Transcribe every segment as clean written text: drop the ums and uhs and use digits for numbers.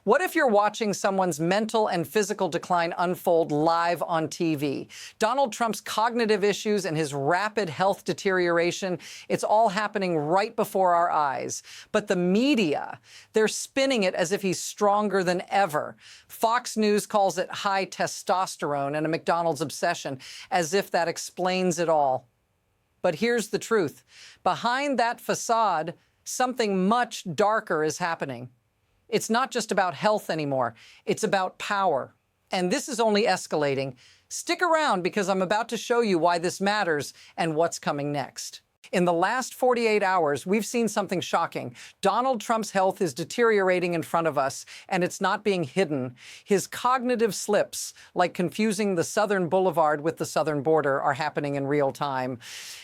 What if you're watching someone's mental and physical decline unfold live on TV? Donald Trump's cognitive issues and his rapid health deterioration, it's all happening right before our eyes. But the media, they're spinning it as if he's stronger than ever. Fox News calls it high testosterone and a McDonald's obsession, as if that explains it all. But here's the truth. Behind that facade, something much darker is happening. It's not just about health anymore. It's about power. And this is only escalating. Stick around because I'm about to show you why this matters and what's coming next. In the last 48 hours, we've seen something shocking. Donald Trump's health is deteriorating in front of us, and it's not being hidden. His cognitive slips, like confusing the southern boulevard with the southern border, are happening in real time.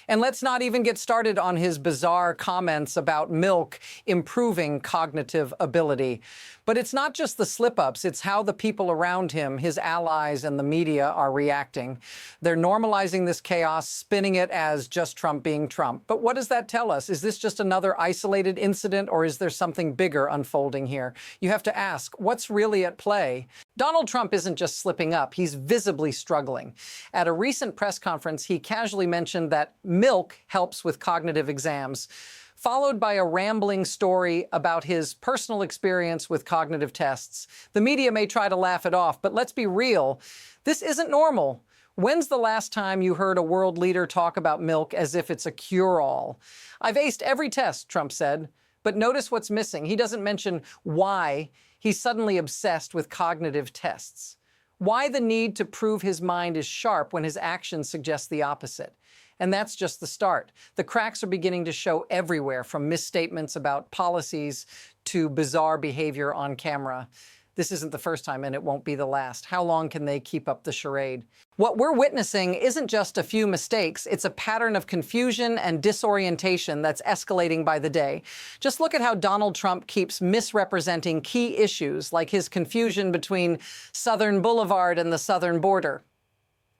And let's not even get started on his bizarre comments about milk improving cognitive ability. But it's not just the slip-ups, it's how the people around him, his allies and the media, are reacting. They're normalizing this chaos, spinning it as just Trump being Trump. But what does that tell us? Is this just another isolated incident, or is there something bigger unfolding here? You have to ask, what's really at play? Donald Trump isn't just slipping up, he's visibly struggling. At a recent press conference, he casually mentioned that milk helps with cognitive exams, followed by a rambling story about his personal experience with cognitive tests. The media may try to laugh it off, but let's be real. This isn't normal. When's the last time you heard a world leader talk about milk as if it's a cure-all? I've aced every test, Trump said. But notice what's missing. He doesn't mention why he's suddenly obsessed with cognitive tests. Why the need to prove his mind is sharp when his actions suggest the opposite. And that's just the start. The cracks are beginning to show everywhere, from misstatements about policies to bizarre behavior on camera. This isn't the first time, and it won't be the last. How long can they keep up the charade? What we're witnessing isn't just a few mistakes. It's a pattern of confusion and disorientation that's escalating by the day. Just look at how Donald Trump keeps misrepresenting key issues, like his confusion between Southern Boulevard and the southern border.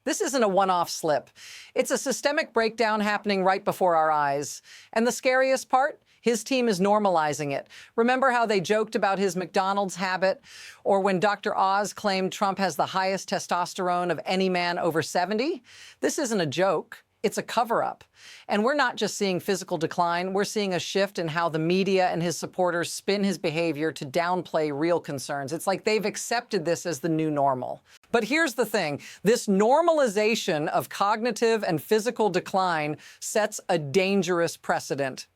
This isn't a one-off slip. It's a systemic breakdown happening right before our eyes. And the scariest part? His team is normalizing it. Remember how they joked about his McDonald's habit? Or when Dr. Oz claimed Trump has the highest testosterone of any man over 70? This isn't a joke. It's a cover-up. And we're not just seeing physical decline, we're seeing a shift in how the media and his supporters spin his behavior to downplay real concerns. It's like they've accepted this as the new normal. But here's the thing, this normalization of cognitive and physical decline sets a dangerous precedent.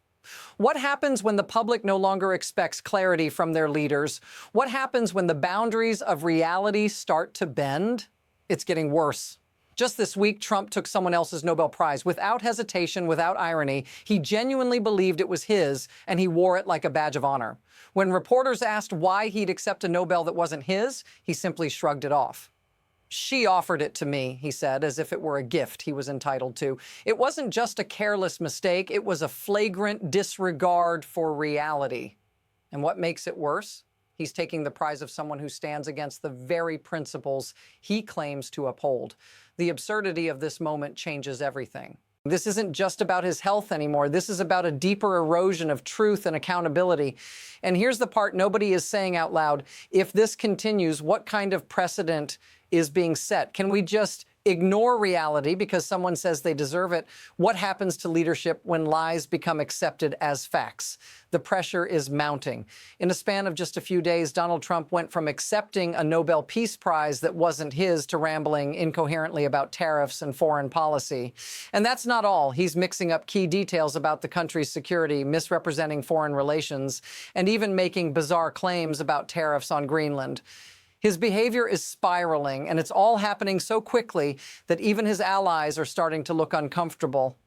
What happens when the public no longer expects clarity from their leaders? What happens when the boundaries of reality start to bend? It's getting worse. Just this week, Trump took someone else's Nobel Prize. Without hesitation, without irony, he genuinely believed it was his, and he wore it like a badge of honor. When reporters asked why he'd accept a Nobel that wasn't his, he simply shrugged it off. She offered it to me, he said, as if it were a gift he was entitled to. It wasn't just a careless mistake, it was a flagrant disregard for reality. And what makes it worse? He's taking the prize of someone who stands against the very principles he claims to uphold. The absurdity of this moment changes everything. This isn't just about his health anymore. This is about a deeper erosion of truth and accountability. And here's the part nobody is saying out loud. If this continues, what kind of precedent is being set? Can we just ignore reality because someone says they deserve it? What happens to leadership when lies become accepted as facts? The pressure is mounting. In a span of just a few days, Donald Trump went from accepting a Nobel Peace Prize that wasn't his to rambling incoherently about tariffs and foreign policy. And that's not all. He's mixing up key details about the country's security, misrepresenting foreign relations, and even making bizarre claims about tariffs on Greenland. His behavior is spiraling, and it's all happening so quickly that even his allies are starting to look uncomfortable.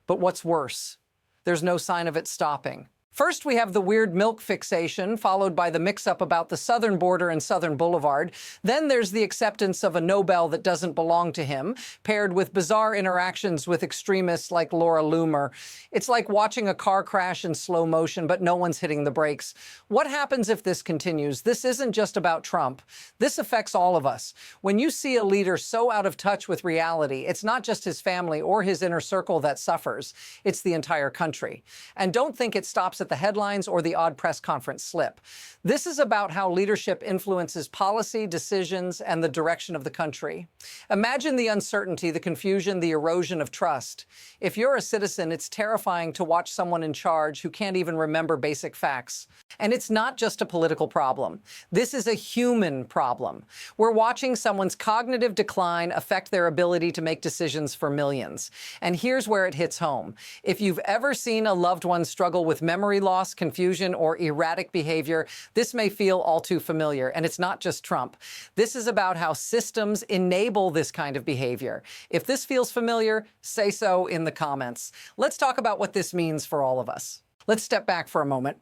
But what's worse? There's no sign of it stopping. First, we have the weird milk fixation, followed by the mix-up about the southern border and southern boulevard. Then there's the acceptance of a Nobel that doesn't belong to him, paired with bizarre interactions with extremists like Laura Loomer. It's like watching a car crash in slow motion, but no one's hitting the brakes. What happens if this continues? This isn't just about Trump. This affects all of us. When you see a leader so out of touch with reality, it's not just his family or his inner circle that suffers. It's the entire country. And don't think it stops laughs at the headlines or the odd press conference slip. This is about how leadership influences policy, decisions, and the direction of the country. Imagine the uncertainty, the confusion, the erosion of trust. If you're a citizen, it's terrifying to watch someone in charge who can't even remember basic facts. And it's not just a political problem. This is a human problem. We're watching someone's cognitive decline affect their ability to make decisions for millions. And here's where it hits home. If you've ever seen a loved one struggle with memory loss, confusion, or erratic behavior, this may feel all too familiar. And it's not just Trump. This is about how systems enable this kind of behavior. If this feels familiar, say so in the comments. Let's talk about what this means for all of us. Let's step back for a moment.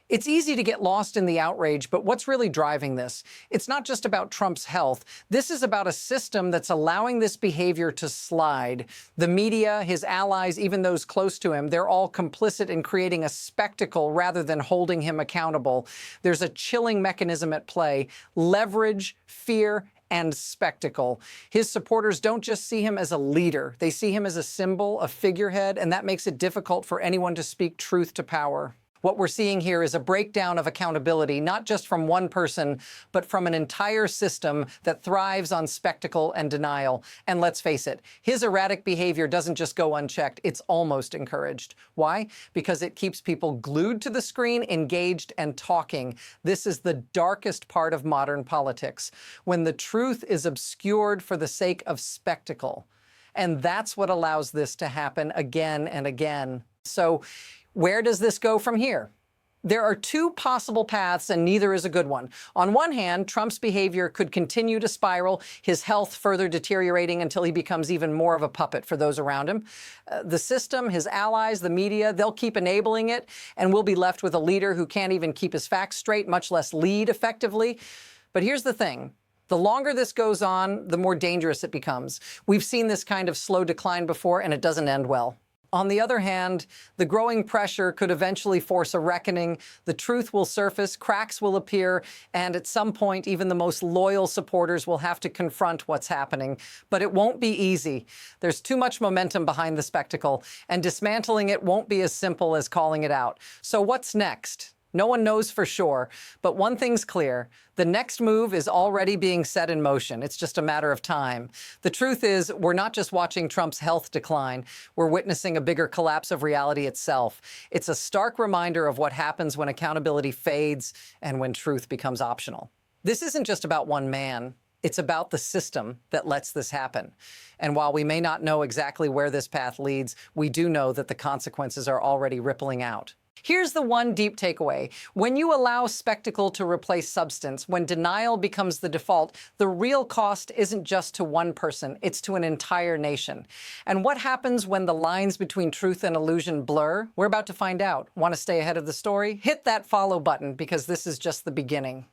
It's easy to get lost in the outrage, but what's really driving this? It's not just about Trump's health. This is about a system that's allowing this behavior to slide. The media, his allies, even those close to him, they're all complicit in creating a spectacle rather than holding him accountable. There's a chilling mechanism at play: leverage, fear, and spectacle. His supporters don't just see him as a leader. They see him as a symbol, a figurehead, and that makes it difficult for anyone to speak truth to power. What we're seeing here is a breakdown of accountability, not just from one person, but from an entire system that thrives on spectacle and denial. And let's face it, his erratic behavior doesn't just go unchecked, it's almost encouraged. Why? Because it keeps people glued to the screen, engaged, and talking. This is the darkest part of modern politics, when the truth is obscured for the sake of spectacle. And that's what allows this to happen again and again. So, where does this go from here? There are two possible paths, and neither is a good one. On one hand, Trump's behavior could continue to spiral, his health further deteriorating until he becomes even more of a puppet for those around him. The system, his allies, the media, they'll keep enabling it, and we'll be left with a leader who can't even keep his facts straight, much less lead effectively. But here's the thing. The longer this goes on, the more dangerous it becomes. We've seen this kind of slow decline before, and it doesn't end well. On the other hand, the growing pressure could eventually force a reckoning. The truth will surface, cracks will appear, and at some point, even the most loyal supporters will have to confront what's happening. But it won't be easy. There's too much momentum behind the spectacle, and dismantling it won't be as simple as calling it out. So what's next? No one knows for sure, but one thing's clear. The next move is already being set in motion. It's just a matter of time. The truth is, we're not just watching Trump's health decline. We're witnessing a bigger collapse of reality itself. It's a stark reminder of what happens when accountability fades and when truth becomes optional. This isn't just about one man. It's about the system that lets this happen. And while we may not know exactly where this path leads, we do know that the consequences are already rippling out. Here's the one deep takeaway. When you allow spectacle to replace substance, when denial becomes the default, the real cost isn't just to one person, it's to an entire nation. And what happens when the lines between truth and illusion blur? We're about to find out. Want to stay ahead of the story? Hit that follow button, because this is just the beginning.